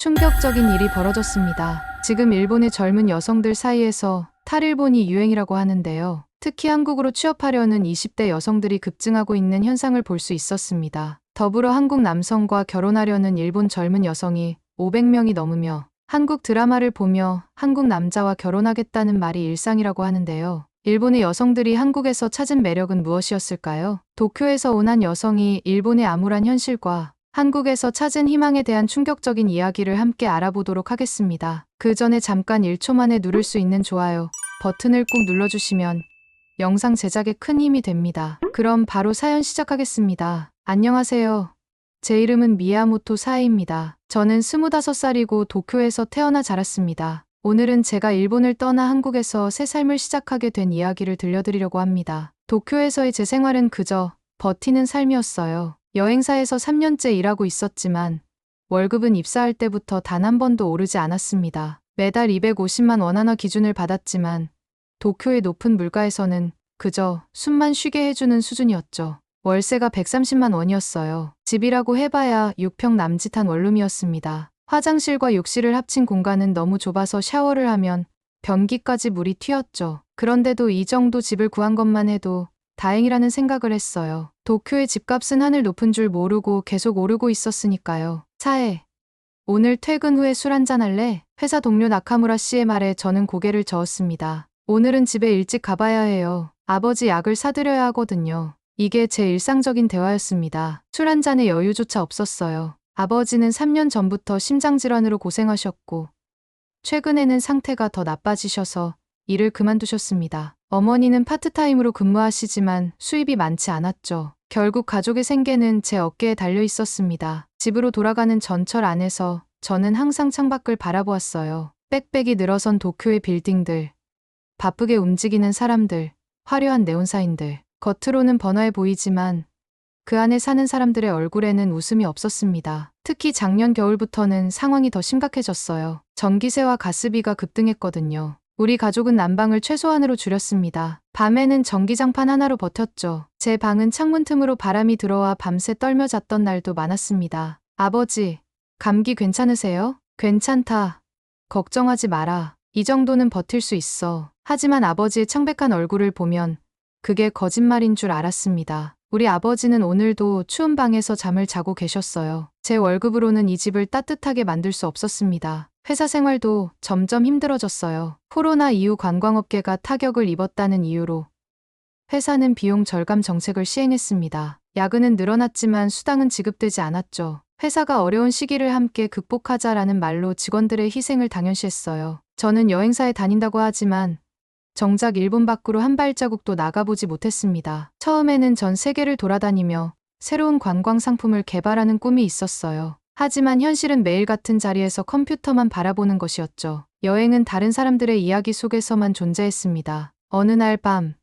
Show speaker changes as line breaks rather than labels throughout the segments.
충격적인 일이 벌어졌습니다. 지금 일본의 젊은 여성들 사이에서 탈일본이 유행이라고 하는데요. 특히 한국으로 취업하려는 20대 여성들이 급증하고 있는 현상을 볼 수 있었습니다. 더불어 한국 남성과 결혼하려는 일본 젊은 여성이 500명이 넘으며 한국 드라마를 보며 한국 남자와 결혼하겠다는 말이 일상이라고 하는데요. 일본의 여성들이 한국에서 찾은 매력은 무엇이었을까요? 도쿄에서 온 한 여성이 일본의 암울한 현실과 한국에서 찾은 희망에 대한 충격적인 이야기를 함께 알아보도록 하겠습니다. 그 전에 잠깐 1초 만에 누를 수 있는 좋아요 버튼을 꾹 눌러주시면 영상 제작에 큰 힘이 됩니다. 그럼 바로 사연 시작하겠습니다. 안녕하세요. 제 이름은 미야모토 사에입니다. 저는 25살이고 도쿄에서 태어나 자랐습니다. 오늘은 제가 일본을 떠나 한국에서 새 삶을 시작하게 된 이야기를 들려드리려고 합니다. 도쿄에서의 제 생활은 그저 버티는 삶이었어요. 여행사에서 3년째 일하고 있었지만 월급은 입사할 때부터 단 한 번도 오르지 않았습니다. 매달 250만 원한화 기준을 받았지만 도쿄의 높은 물가에서는 그저 숨만 쉬게 해주는 수준이었죠. 월세가 130만 원이었어요. 집이라고 해봐야 6평 남짓한 원룸이었습니다. 화장실과 욕실을 합친 공간은 너무 좁아서 샤워를 하면 변기까지 물이 튀었죠. 그런데도 이 정도 집을 구한 것만 해도 다행이라는 생각을 했어요. 도쿄의 집값은 하늘 높은 줄 모르고 계속 오르고 있었으니까요. 사에, 오늘 퇴근 후에 술 한잔 할래? 회사 동료 나카무라 씨의 말에 저는 고개를 저었습니다. 오늘은 집에 일찍 가봐야 해요. 아버지 약을 사드려야 하거든요. 이게 제 일상적인 대화였습니다. 술 한 잔의 여유조차 없었어요. 아버지는 3년 전부터 심장질환으로 고생하셨고 최근에는 상태가 더 나빠지셔서 일을 그만두셨습니다. 어머니는 파트타임으로 근무하시지만 수입이 많지 않았죠. 결국 가족의 생계는 제 어깨에 달려 있었습니다. 집으로 돌아가는 전철 안에서 저는 항상 창밖을 바라보았어요. 빽빽이 늘어선 도쿄의 빌딩들, 바쁘게 움직이는 사람들, 화려한 네온사인들. 겉으로는 번화해 보이지만 그 안에 사는 사람들의 얼굴에는 웃음이 없었습니다. 특히 작년 겨울부터는 상황이 더 심각해졌어요. 전기세와 가스비가 급등했거든요. 우리 가족은 난방을 최소한으로 줄였습니다. 밤에는 전기장판 하나로 버텼죠. 제 방은 창문 틈으로 바람이 들어와 밤새 떨며 잤던 날도 많았습니다. 아버지, 감기 괜찮으세요? 괜찮다. 걱정하지 마라. 이 정도는 버틸 수 있어. 하지만 아버지의 창백한 얼굴을 보면 그게 거짓말인 줄 알았습니다. 우리 아버지는 오늘도 추운 방에서 잠을 자고 계셨어요. 제 월급으로는 이 집을 따뜻하게 만들 수 없었습니다. 회사 생활도 점점 힘들어졌어요. 코로나 이후 관광업계가 타격을 입었다는 이유로 회사는 비용 절감 정책을 시행했습니다. 야근은 늘어났지만 수당은 지급되지 않았죠. 회사가 어려운 시기를 함께 극복하자라는 말로 직원들의 희생을 당연시했어요. 저는 여행사에 다닌다고 하지만 정작 일본 밖으로 한 발자국도 나가보지 못했습니다. 처음에는 전 세계를 돌아다니며 새로운 관광 상품을 개발하는 꿈이 있었어요. 하지만 현실은 매일 같은 자리에서 컴퓨터만 바라보는 것이었죠. 여행은 다른 사람들의 이야기 속에서만 존재했습니다. 어느 날 밤,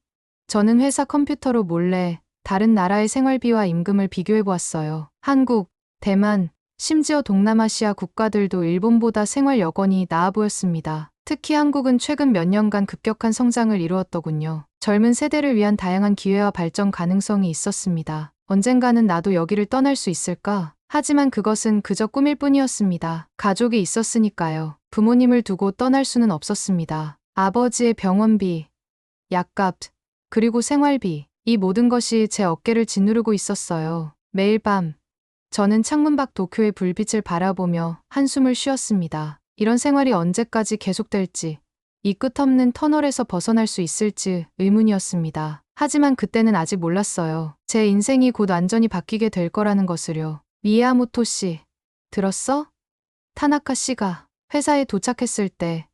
저는 회사 컴퓨터로 몰래 다른 나라의 생활비와 임금을 비교해 보았어요. 한국, 대만, 심지어 동남아시아 국가들도 일본보다 생활 여건이 나아 보였습니다. 특히 한국은 최근 몇 년간 급격한 성장을 이루었더군요. 젊은 세대를 위한 다양한 기회와 발전 가능성이 있었습니다. 언젠가는 나도 여기를 떠날 수 있을까? 하지만 그것은 그저 꿈일 뿐이었습니다. 가족이 있었으니까요. 부모님을 두고 떠날 수는 없었습니다. 아버지의 병원비, 약값, 그리고 생활비, 이 모든 것이 제 어깨를 짓누르고 있었어요. 매일 밤, 저는 창문 밖 도쿄의 불빛을 바라보며 한숨을 쉬었습니다. 이런 생활이 언제까지 계속될지, 이 끝없는 터널에서 벗어날 수 있을지 의문이었습니다. 하지만 그때는 아직 몰랐어요. 제 인생이 곧 완전히 바뀌게 될 거라는 것을요. 미야모토 씨, 들었어? 타나카 씨가 회사에 도착했을 때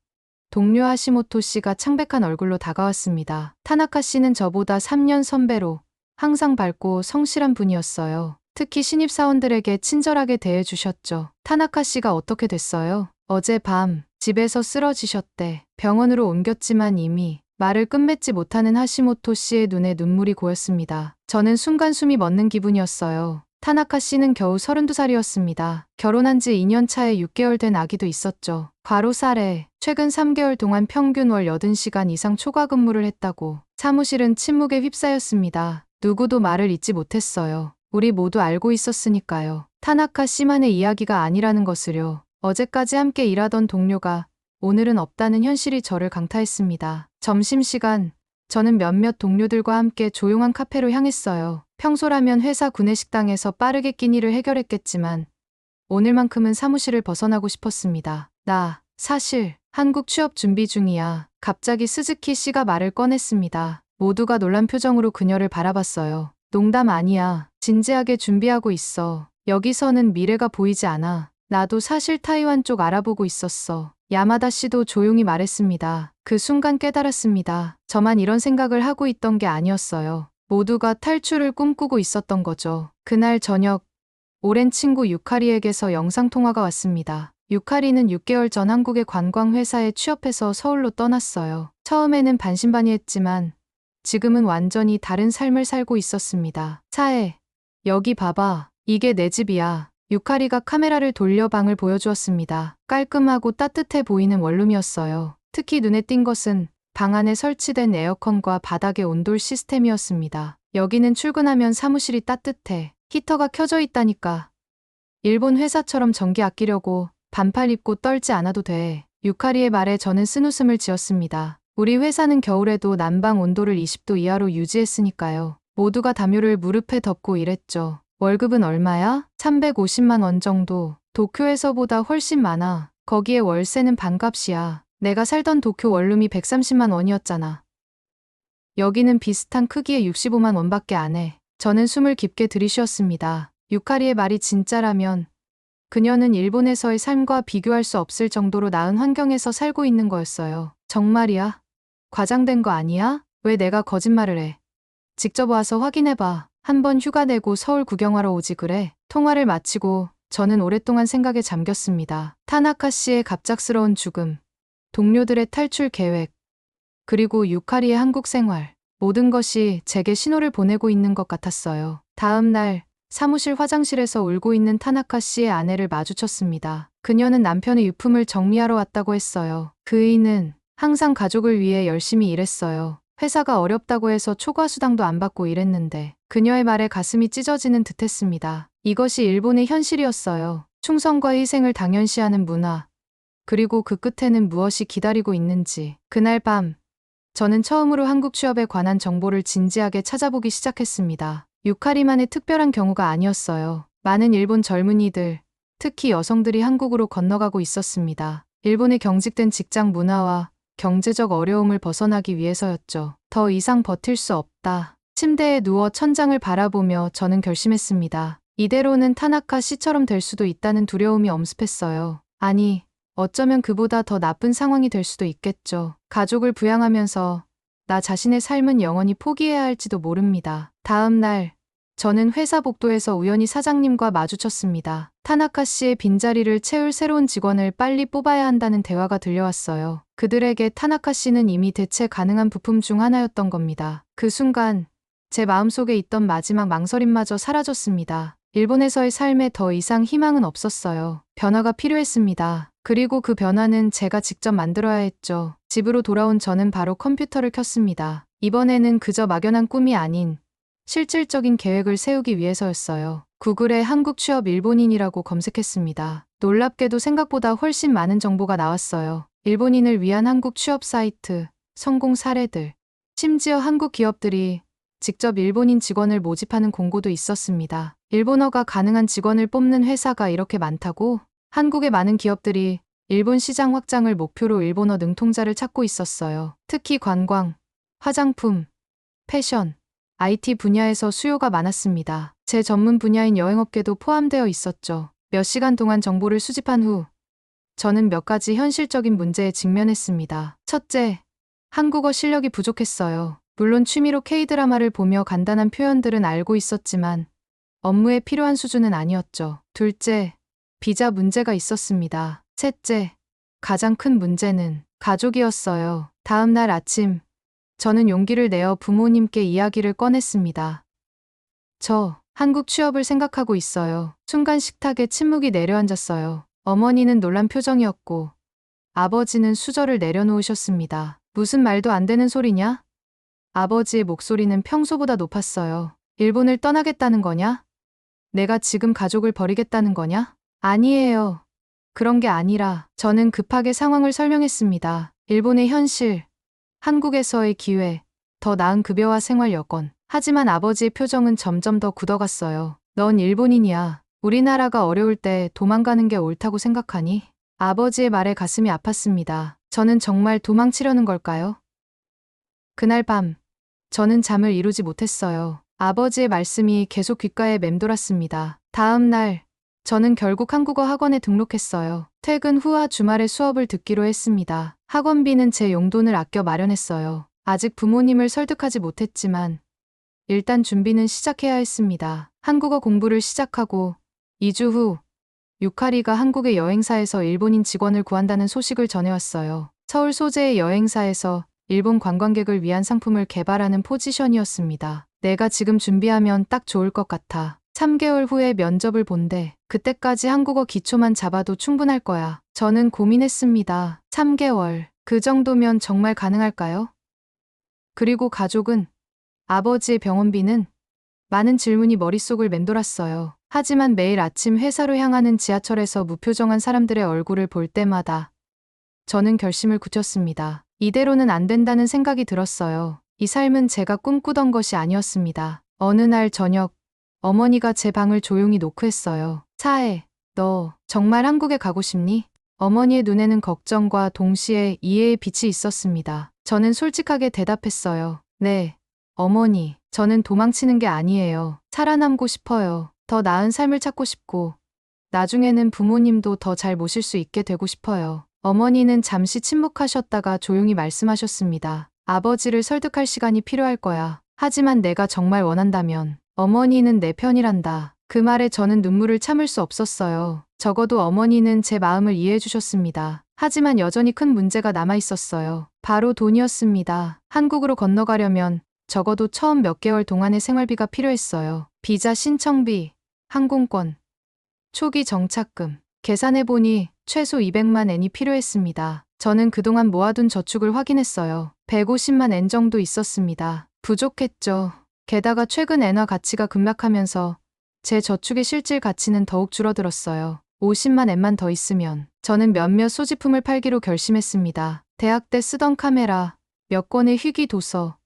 동료 하시모토 씨가 창백한 얼굴로 다가왔습니다. 타나카 씨는 저보다 3년 선배로 항상 밝고 성실한 분이었어요. 특히 신입사원들에게 친절하게 대해주셨죠. 타나카 씨가 어떻게 됐어요? 어젯밤 집에서 쓰러지셨대. 병원으로 옮겼지만 이미 말을 끝맺지 못하는 하시모토 씨의 눈에 눈물이 고였습니다. 저는 순간 숨이 멎는 기분이었어요. 타나카 씨는 겨우 32살이었습니다. 결혼한 지 2년 차에 6개월 된 아기도 있었죠. 과로사래, 최근 3개월 동안 평균 월 80시간 이상 초과 근무를 했다고. 사무실은 침묵에 휩싸였습니다. 누구도 말을 잇지 못했어요. 우리 모두 알고 있었으니까요. 타나카 씨만의 이야기가 아니라는 것을요. 어제까지 함께 일하던 동료가 오늘은 없다는 현실이 저를 강타했습니다. 점심시간, 저는 몇몇 동료들과 함께 조용한 카페로 향했어요. 평소라면 회사 구내식당에서 빠르게 끼니를 해결했겠지만 오늘만큼은 사무실을 벗어나고 싶었습니다. 나 사실 한국 취업 준비 중이야. 갑자기 스즈키 씨가 말을 꺼냈습니다. 모두가 놀란 표정으로 그녀를 바라봤어요. 농담 아니야. 진지하게 준비하고 있어. 여기서는 미래가 보이지 않아. 나도 사실 타이완 쪽 알아보고 있었어. 야마다 씨도 조용히 말했습니다. 그 순간 깨달았습니다. 저만 이런 생각을 하고 있던 게 아니었어요. 모두가 탈출을 꿈꾸고 있었던 거죠. 그날 저녁, 오랜 친구 유카리에게서 영상통화가 왔습니다. 유카리는 6개월 전 한국의 관광회사에 취업해서 서울로 떠났어요. 처음에는 반신반의했지만 지금은 완전히 다른 삶을 살고 있었습니다. 차에, 여기 봐봐. 이게 내 집이야. 유카리가 카메라를 돌려 방을 보여주었습니다. 깔끔하고 따뜻해 보이는 원룸이었어요. 특히 눈에 띈 것은 방 안에 설치된 에어컨과 바닥의 온돌 시스템이었습니다. 여기는 출근하면 사무실이 따뜻해. 히터가 켜져 있다니까. 일본 회사처럼 전기 아끼려고 반팔 입고 떨지 않아도 돼. 유카리의 말에 저는 쓴웃음을 지었습니다. 우리 회사는 겨울에도 난방 온도를 20도 이하로 유지했으니까요. 모두가 담요를 무릎에 덮고 일했죠. 월급은 얼마야? 350만 원 정도. 도쿄에서보다 훨씬 많아. 거기에 월세는 반값이야. 내가 살던 도쿄 원룸이 130만 원이었잖아. 여기는 비슷한 크기의 65만 원밖에 안 해. 저는 숨을 깊게 들이쉬었습니다. 유카리의 말이 진짜라면 그녀는 일본에서의 삶과 비교할 수 없을 정도로 나은 환경에서 살고 있는 거였어요. 정말이야? 과장된 거 아니야? 왜 내가 거짓말을 해? 직접 와서 확인해봐. 한번 휴가 내고 서울 구경하러 오지 그래? 통화를 마치고 저는 오랫동안 생각에 잠겼습니다. 타나카 씨의 갑작스러운 죽음, 동료들의 탈출 계획, 그리고 유카리의 한국 생활. 모든 것이 제게 신호를 보내고 있는 것 같았어요. 다음 날 사무실 화장실에서 울고 있는 타나카 씨의 아내를 마주쳤습니다. 그녀는 남편의 유품을 정리하러 왔다고 했어요. 그이는 항상 가족을 위해 열심히 일했어요. 회사가 어렵다고 해서 초과 수당도 안 받고 일했는데 그녀의 말에 가슴이 찢어지는 듯했습니다. 이것이 일본의 현실이었어요. 충성과 희생을 당연시하는 문화. 그리고 그 끝에는 무엇이 기다리고 있는지. 그날 밤 저는 처음으로 한국 취업에 관한 정보를 진지하게 찾아보기 시작했습니다. 유카리만의 특별한 경우가 아니었어요. 많은 일본 젊은이들, 특히 여성들이 한국으로 건너가고 있었습니다. 일본의 경직된 직장 문화와 경제적 어려움을 벗어나기 위해서였죠. 더 이상 버틸 수 없다. 침대에 누워 천장을 바라보며 저는 결심했습니다. 이대로는 타나카 씨처럼 될 수도 있다는 두려움이 엄습했어요. 아니, 어쩌면 그보다 더 나쁜 상황이 될 수도 있겠죠. 가족을 부양하면서 나 자신의 삶은 영원히 포기해야 할지도 모릅니다. 다음 날, 저는 회사 복도에서 우연히 사장님과 마주쳤습니다. 타나카 씨의 빈자리를 채울 새로운 직원을 빨리 뽑아야 한다는 대화가 들려왔어요. 그들에게 타나카 씨는 이미 대체 가능한 부품 중 하나였던 겁니다. 그 순간, 제 마음속에 있던 마지막 망설임마저 사라졌습니다. 일본에서의 삶에 더 이상 희망은 없었어요. 변화가 필요했습니다. 그리고 그 변화는 제가 직접 만들어야 했죠. 집으로 돌아온 저는 바로 컴퓨터를 켰습니다. 이번에는 그저 막연한 꿈이 아닌 실질적인 계획을 세우기 위해서였어요. 구글에 한국 취업 일본인이라고 검색했습니다. 놀랍게도 생각보다 훨씬 많은 정보가 나왔어요. 일본인을 위한 한국 취업 사이트, 성공 사례들, 심지어 한국 기업들이 직접 일본인 직원을 모집하는 공고도 있었습니다. 일본어가 가능한 직원을 뽑는 회사가 이렇게 많다고? 한국의 많은 기업들이 일본 시장 확장을 목표로 일본어 능통자를 찾고 있었어요. 특히 관광, 화장품, 패션, IT 분야에서 수요가 많았습니다. 제 전문 분야인 여행업계도 포함되어 있었죠. 몇 시간 동안 정보를 수집한 후 저는 몇 가지 현실적인 문제에 직면했습니다. 첫째, 한국어 실력이 부족했어요. 물론 취미로 K-드라마를 보며 간단한 표현들은 알고 있었지만 업무에 필요한 수준은 아니었죠. 둘째, 비자 문제가 있었습니다. 셋째, 가장 큰 문제는 가족이었어요. 다음 날 아침, 저는 용기를 내어 부모님께 이야기를 꺼냈습니다. 저 한국 취업을 생각하고 있어요. 순간 식탁에 침묵이 내려앉았어요. 어머니는 놀란 표정이었고 아버지는 수저를 내려놓으셨습니다. 무슨 말도 안 되는 소리냐? 아버지의 목소리는 평소보다 높았어요. 일본을 떠나겠다는 거냐? 내가 지금 가족을 버리겠다는 거냐? 아니에요. 그런 게 아니라 저는 급하게 상황을 설명했습니다. 일본의 현실, 한국에서의 기회, 더 나은 급여와 생활 여건. 하지만 아버지의 표정은 점점 더 굳어갔어요. 넌 일본인이야. 우리나라가 어려울 때 도망가는 게 옳다고 생각하니? 아버지의 말에 가슴이 아팠습니다. 저는 정말 도망치려는 걸까요? 그날 밤, 저는 잠을 이루지 못했어요. 아버지의 말씀이 계속 귓가에 맴돌았습니다. 다음 날, 저는 결국 한국어 학원에 등록했어요. 퇴근 후와 주말에 수업을 듣기로 했습니다. 학원비는 제 용돈을 아껴 마련했어요. 아직 부모님을 설득하지 못했지만, 일단 준비는 시작해야 했습니다. 한국어 공부를 시작하고, 2주 후, 유카리가 한국의 여행사에서 일본인 직원을 구한다는 소식을 전해왔어요. 서울 소재의 여행사에서 일본 관광객을 위한 상품을 개발하는 포지션이었습니다. 내가 지금 준비하면 딱 좋을 것 같아. 3개월 후에 면접을 본대. 그때까지 한국어 기초만 잡아도 충분할 거야. 저는 고민했습니다. 3개월. 그 정도면 정말 가능할까요? 그리고 가족은, 아버지의 병원비는, 많은 질문이 머릿속을 맴돌았어요. 하지만 매일 아침 회사로 향하는 지하철에서 무표정한 사람들의 얼굴을 볼 때마다 저는 결심을 굳혔습니다. 이대로는 안 된다는 생각이 들었어요. 이 삶은 제가 꿈꾸던 것이 아니었습니다. 어느 날 저녁, 어머니가 제 방을 조용히 노크했어요. 사해, 너 정말 한국에 가고 싶니? 어머니의 눈에는 걱정과 동시에 이해의 빛이 있었습니다. 저는 솔직하게 대답했어요. 네, 어머니, 저는 도망치는 게 아니에요. 살아남고 싶어요. 더 나은 삶을 찾고 싶고, 나중에는 부모님도 더 잘 모실 수 있게 되고 싶어요. 어머니는 잠시 침묵하셨다가 조용히 말씀하셨습니다. 아버지를 설득할 시간이 필요할 거야. 하지만 내가 정말 원한다면, 어머니는 내 편이란다. 그 말에 저는 눈물을 참을 수 없었어요. 적어도 어머니는 제 마음을 이해해 주셨습니다. 하지만 여전히 큰 문제가 남아 있었어요. 바로 돈이었습니다. 한국으로 건너가려면 적어도 처음 몇 개월 동안의 생활비가 필요했어요. 비자 신청비, 항공권, 초기 정착금. 계산해보니 최소 200만 엔이 필요했습니다. 저는 그동안 모아둔 저축을 확인했어요. 150만 엔 정도 있었습니다. 부족했죠. 게다가 최근 엔화 가치가 급락하면서 제 저축의 실질 가치는 더욱 줄어들었어요. 50만 엔만 더 있으면 저는 몇몇 소지품을 팔기로 결심했습니다. 대학 때 쓰던 카메라, 몇 권의 희귀 도서,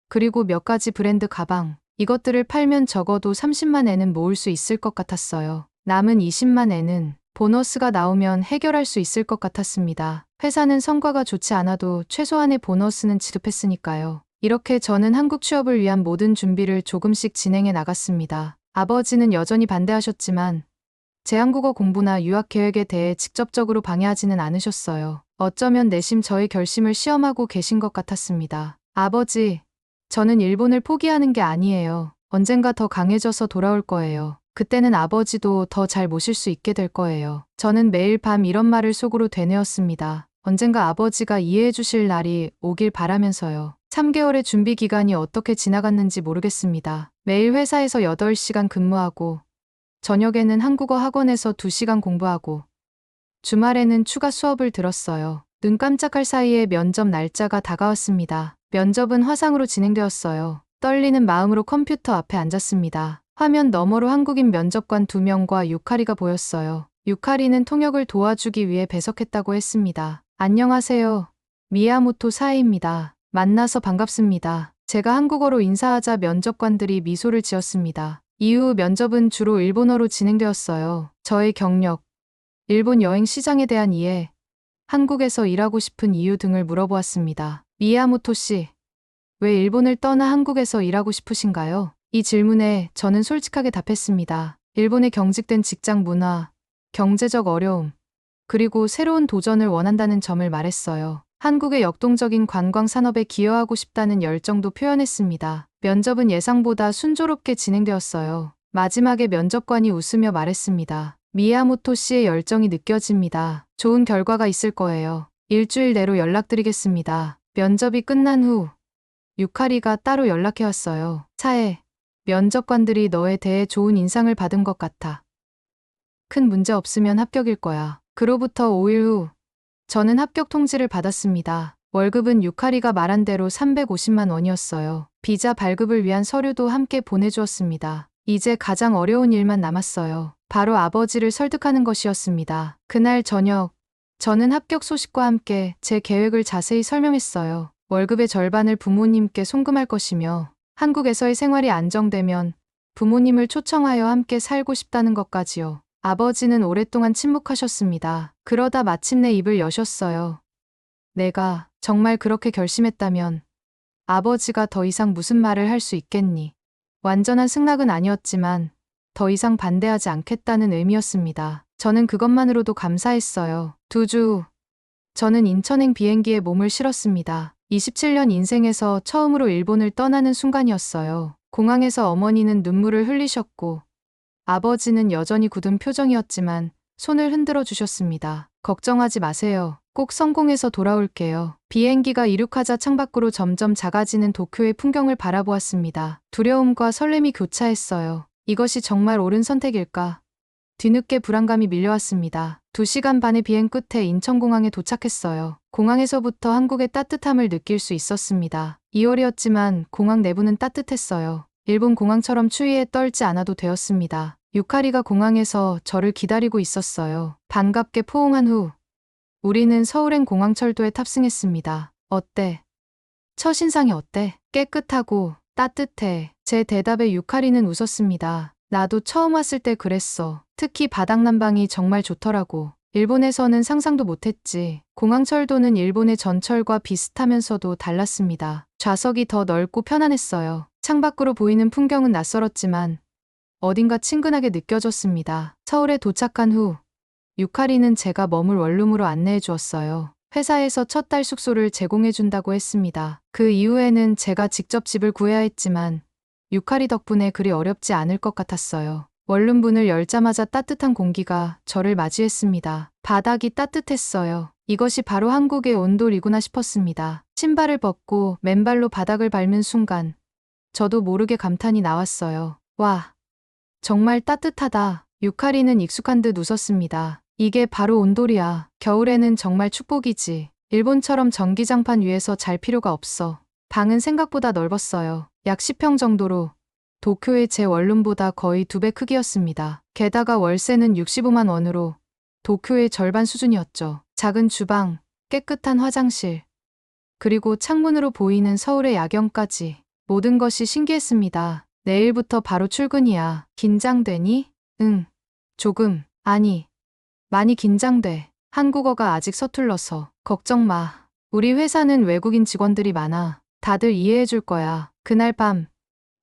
그리고 몇 가지 브랜드 가방. 이것들을 팔면 적어도 30만 엔은 모을 수 있을 것 같았어요. 남은 20만 엔은 보너스가 나오면 해결할 수 있을 것 같았습니다. 회사는 성과가 좋지 않아도 최소한의 보너스는 지급했으니까요. 이렇게 저는 한국 취업을 위한 모든 준비를 조금씩 진행해 나갔습니다. 아버지는 여전히 반대하셨지만 제 한국어 공부나 유학 계획에 대해 직접적으로 방해하지는 않으셨어요. 어쩌면 내심 저의 결심을 시험하고 계신 것 같았습니다. 아버지, 저는 일본을 포기하는 게 아니에요. 언젠가 더 강해져서 돌아올 거예요. 그때는 아버지도 더 잘 모실 수 있게 될 거예요. 저는 매일 밤 이런 말을 속으로 되뇌었습니다. 언젠가 아버지가 이해해 주실 날이 오길 바라면서요. 3개월의 준비 기간이 어떻게 지나갔는지 모르겠습니다. 매일 회사에서 8시간 근무하고, 저녁에는 한국어 학원에서 2시간 공부하고, 주말에는 추가 수업을 들었어요. 눈 깜짝할 사이에 면접 날짜가 다가왔습니다. 면접은 화상으로 진행되었어요. 떨리는 마음으로 컴퓨터 앞에 앉았습니다. 화면 너머로 한국인 면접관 2명과 유카리가 보였어요. 유카리는 통역을 도와주기 위해 배석했다고 했습니다. 안녕하세요. 미야모토 사에입니다. 만나서 반갑습니다. 제가 한국어로 인사하자 면접관들이 미소를 지었습니다. 이후 면접은 주로 일본어로 진행되었어요. 저의 경력, 일본 여행 시장에 대한 이해, 한국에서 일하고 싶은 이유 등을 물어보았습니다. 미야모토 씨, 왜 일본을 떠나 한국에서 일하고 싶으신가요? 이 질문에 저는 솔직하게 답했습니다. 일본의 경직된 직장 문화, 경제적 어려움, 그리고 새로운 도전을 원한다는 점을 말했어요. 한국의 역동적인 관광 산업에 기여하고 싶다는 열정도 표현했습니다. 면접은 예상보다 순조롭게 진행되었어요. 마지막에 면접관이 웃으며 말했습니다. 미야모토 씨의 열정이 느껴집니다. 좋은 결과가 있을 거예요. 일주일 내로 연락드리겠습니다. 면접이 끝난 후 유카리가 따로 연락해왔어요. 사에, 면접관들이 너에 대해 좋은 인상을 받은 것 같아. 큰 문제 없으면 합격일 거야. 그로부터 5일 후 저는 합격 통지를 받았습니다. 월급은 유카리가 말한 대로 350만 원이었어요. 비자 발급을 위한 서류도 함께 보내주었습니다. 이제 가장 어려운 일만 남았어요. 바로 아버지를 설득하는 것이었습니다. 그날 저녁, 저는 합격 소식과 함께 제 계획을 자세히 설명했어요. 월급의 절반을 부모님께 송금할 것이며 한국에서의 생활이 안정되면 부모님을 초청하여 함께 살고 싶다는 것까지요. 아버지는 오랫동안 침묵하셨습니다. 그러다 마침내 입을 여셨어요. 내가 정말 그렇게 결심했다면 아버지가 더 이상 무슨 말을 할 수 있겠니? 완전한 승낙은 아니었지만 더 이상 반대하지 않겠다는 의미였습니다. 저는 그것만으로도 감사했어요. 2주 후, 저는 인천행 비행기에 몸을 실었습니다. 27년 인생에서 처음으로 일본을 떠나는 순간이었어요. 공항에서 어머니는 눈물을 흘리셨고 아버지는 여전히 굳은 표정이었지만 손을 흔들어 주셨습니다. 걱정하지 마세요. 꼭 성공해서 돌아올게요. 비행기가 이륙하자 창밖으로 점점 작아지는 도쿄의 풍경을 바라보았습니다. 두려움과 설렘이 교차했어요. 이것이 정말 옳은 선택일까? 뒤늦게 불안감이 밀려왔습니다. 2시간 반의 비행 끝에 인천공항에 도착했어요. 공항에서부터 한국의 따뜻함을 느낄 수 있었습니다. 2월이었지만 공항 내부는 따뜻했어요. 일본 공항처럼 추위에 떨지 않아도 되었습니다. 유카리가 공항에서 저를 기다리고 있었어요. 반갑게 포옹한 후 우리는 서울행 공항철도에 탑승했습니다. 어때? 첫인상이 어때? 깨끗하고 따뜻해. 제 대답에 유카리는 웃었습니다. 나도 처음 왔을 때 그랬어. 특히 바닥 난방이 정말 좋더라고. 일본에서는 상상도 못했지. 공항철도는 일본의 전철과 비슷하면서도 달랐습니다. 좌석이 더 넓고 편안했어요. 창밖으로 보이는 풍경은 낯설었지만 어딘가 친근하게 느껴졌습니다. 서울에 도착한 후 유카리는 제가 머물 원룸으로 안내해 주었어요. 회사에서 첫 달 숙소를 제공해 준다고 했습니다. 그 이후에는 제가 직접 집을 구해야 했지만 유카리 덕분에 그리 어렵지 않을 것 같았어요. 원룸 문을 열자마자 따뜻한 공기가 저를 맞이했습니다. 바닥이 따뜻했어요. 이것이 바로 한국의 온돌이구나 싶었습니다. 신발을 벗고 맨발로 바닥을 밟는 순간 저도 모르게 감탄이 나왔어요. 와, 정말 따뜻하다. 유카리는 익숙한 듯 웃었습니다. 이게 바로 온돌이야. 겨울에는 정말 축복이지. 일본처럼 전기장판 위에서 잘 필요가 없어. 방은 생각보다 넓었어요. 약 10평 정도로 도쿄의 제 원룸보다 거의 2배 크기였습니다. 게다가 월세는 65만 원으로 도쿄의 절반 수준이었죠. 작은 주방, 깨끗한 화장실, 그리고 창문으로 보이는 서울의 야경까지 모든 것이 신기했습니다. 내일부터 바로 출근이야. 긴장되니? 응. 조금. 아니. 많이 긴장돼. 한국어가 아직 서툴러서. 걱정 마. 우리 회사는 외국인 직원들이 많아. 다들 이해해 줄 거야. 그날 밤,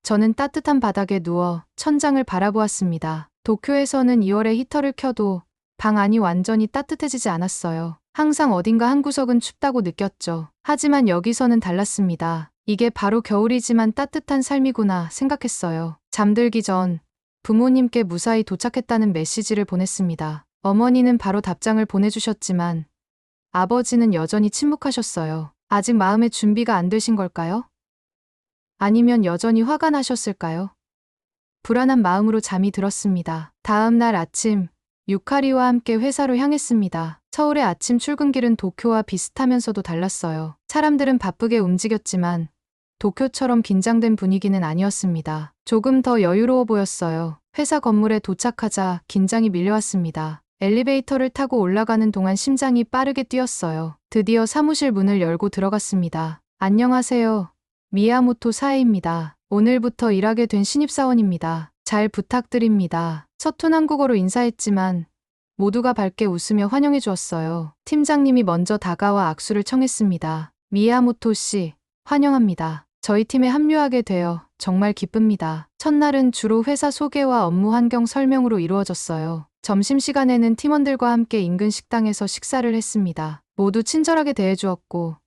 저는 따뜻한 바닥에 누워 천장을 바라보았습니다. 도쿄에서는 2월에 히터를 켜도 방 안이 완전히 따뜻해지지 않았어요. 항상 어딘가 한 구석은 춥다고 느꼈죠. 하지만 여기서는 달랐습니다. 이게 바로 겨울이지만 따뜻한 삶이구나 생각했어요. 잠들기 전 부모님께 무사히 도착했다는 메시지를 보냈습니다. 어머니는 바로 답장을 보내주셨지만 아버지는 여전히 침묵하셨어요. 아직 마음의 준비가 안 되신 걸까요? 아니면 여전히 화가 나셨을까요? 불안한 마음으로 잠이 들었습니다. 다음 날 아침, 유카리와 함께 회사로 향했습니다. 서울의 아침 출근길은 도쿄와 비슷하면서도 달랐어요. 사람들은 바쁘게 움직였지만 도쿄처럼 긴장된 분위기는 아니었습니다. 조금 더 여유로워 보였어요. 회사 건물에 도착하자 긴장이 밀려왔습니다. 엘리베이터를 타고 올라가는 동안 심장이 빠르게 뛰었어요. 드디어 사무실 문을 열고 들어갔습니다. 안녕하세요. 미야모토 사에입니다. 오늘부터 일하게 된 신입사원입니다. 잘 부탁드립니다. 서툰 한국어로 인사했지만 모두가 밝게 웃으며 환영해 주었어요. 팀장님이 먼저 다가와 악수를 청했습니다. 미야모토 씨, 환영합니다. 저희 팀에 합류하게 되어 정말 기쁩니다. 첫날은 주로 회사 소개와 업무 환경 설명으로 이루어졌어요. 점심시간에는 팀원들과 함께 인근 식당에서 식사를 했습니다. 모두 친절하게 대해주었고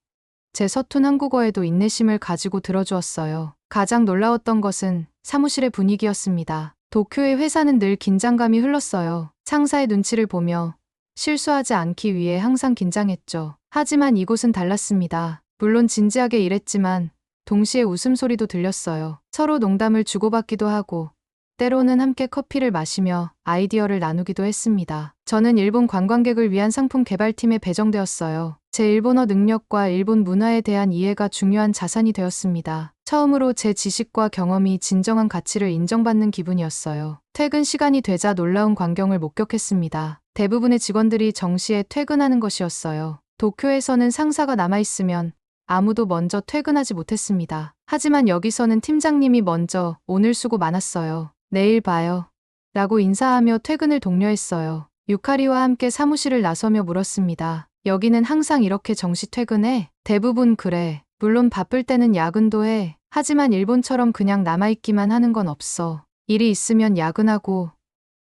제 서툰 한국어에도 인내심을 가지고 들어주었어요. 가장 놀라웠던 것은 사무실의 분위기였습니다. 도쿄의 회사는 늘 긴장감이 흘렀어요. 상사의 눈치를 보며 실수하지 않기 위해 항상 긴장했죠. 하지만 이곳은 달랐습니다. 물론 진지하게 일했지만 동시에 웃음소리도 들렸어요. 서로 농담을 주고받기도 하고 때로는 함께 커피를 마시며 아이디어를 나누기도 했습니다. 저는 일본 관광객을 위한 상품 개발팀에 배정되었어요. 제 일본어 능력과 일본 문화에 대한 이해가 중요한 자산이 되었습니다. 처음으로 제 지식과 경험이 진정한 가치를 인정받는 기분이었어요. 퇴근 시간이 되자 놀라운 광경을 목격했습니다. 대부분의 직원들이 정시에 퇴근하는 것이었어요. 도쿄에서는 상사가 남아있으면 아무도 먼저 퇴근하지 못했습니다. 하지만 여기서는 팀장님이 먼저 오늘 수고 많았어요. 내일 봐요. 라고 인사하며 퇴근을 독려했어요. 유카리와 함께 사무실을 나서며 물었습니다. 여기는 항상 이렇게 정시 퇴근해? 대부분 그래. 물론 바쁠 때는 야근도 해. 하지만 일본처럼 그냥 남아있기만 하는 건 없어. 일이 있으면 야근하고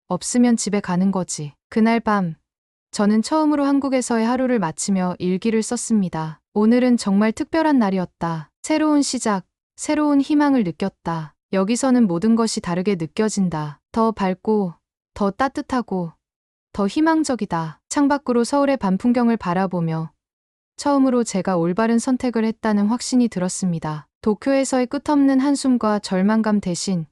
없으면 집에 가는 거지. 그날 밤 저는 처음으로 한국에서의 하루를 마치며 일기를 썼습니다. 오늘은 정말 특별한 날이었다. 새로운 시작, 새로운 희망을 느꼈다. 여기서는 모든 것이 다르게 느껴진다. 더 밝고, 더 따뜻하고, 더 희망적이다. 창밖으로 서울의 밤 풍경을 바라보며 처음으로 제가 올바른 선택을 했다는 확신이 들었습니다. 도쿄에서의 끝없는 한숨과 절망감 대신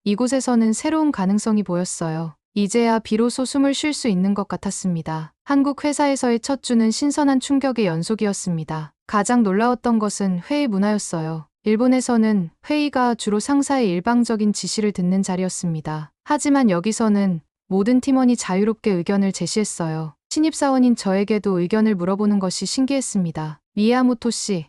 이곳에서는 새로운 가능성이 보였어요. 이제야 비로소 숨을 쉴 수 있는 것 같았습니다. 한국 회사에서의 첫 주는 신선한 충격의 연속이었습니다. 가장 놀라웠던 것은 회의 문화였어요. 일본에서는 회의가 주로 상사의 일방적인 지시를 듣는 자리였습니다. 하지만 여기서는 모든 팀원이 자유롭게 의견을 제시했어요. 신입사원인 저에게도 의견을 물어보는 것이 신기했습니다. 미야모토 씨,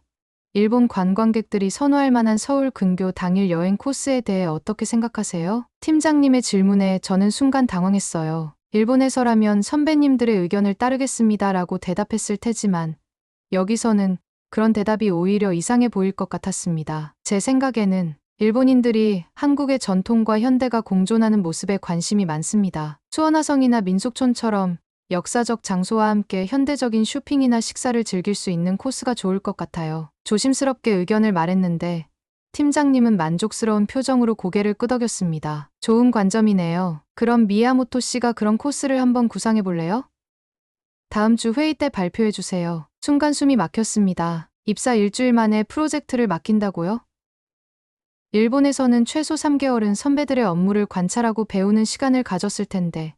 일본 관광객들이 선호할 만한 서울 근교 당일 여행 코스에 대해 어떻게 생각하세요? 팀장님의 질문에 저는 순간 당황했어요. 일본에서라면 선배님들의 의견을 따르겠습니다라고 대답했을 테지만 여기서는 그런 대답이 오히려 이상해 보일 것 같았습니다. 제 생각에는 일본인들이 한국의 전통과 현대가 공존하는 모습에 관심이 많습니다. 수원화성이나 민속촌처럼 역사적 장소와 함께 현대적인 쇼핑이나 식사를 즐길 수 있는 코스가 좋을 것 같아요. 조심스럽게 의견을 말했는데 팀장님은 만족스러운 표정으로 고개를 끄덕였습니다. 좋은 관점이네요. 그럼 미야모토 씨가 그런 코스를 한번 구상해 볼래요? 다음 주 회의 때 발표해 주세요. 순간 숨이 막혔습니다. 입사 일주일 만에 프로젝트를 맡긴다고요? 일본에서는 최소 3개월은 선배들의 업무를 관찰하고 배우는 시간을 가졌을 텐데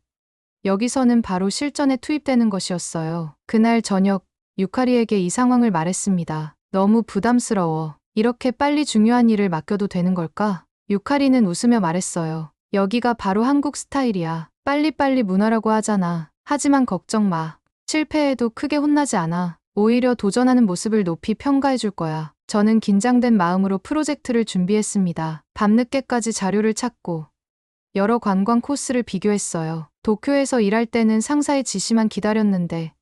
여기서는 바로 실전에 투입되는 것이었어요. 그날 저녁 유카리에게 이 상황을 말했습니다. 너무 부담스러워. 이렇게 빨리 중요한 일을 맡겨도 되는 걸까? 유카리는 웃으며 말했어요. 여기가 바로 한국 스타일이야. 빨리빨리 문화라고 하잖아. 하지만 걱정 마. 실패해도 크게 혼나지 않아. 오히려 도전하는 모습을 높이 평가해 줄 거야. 저는 긴장된 마음으로 프로젝트를 준비했습니다. 밤늦게까지 자료를 찾고 여러 관광 코스를 비교했어요. 도쿄에서 일할 때는 상사의 지시만 기다렸는데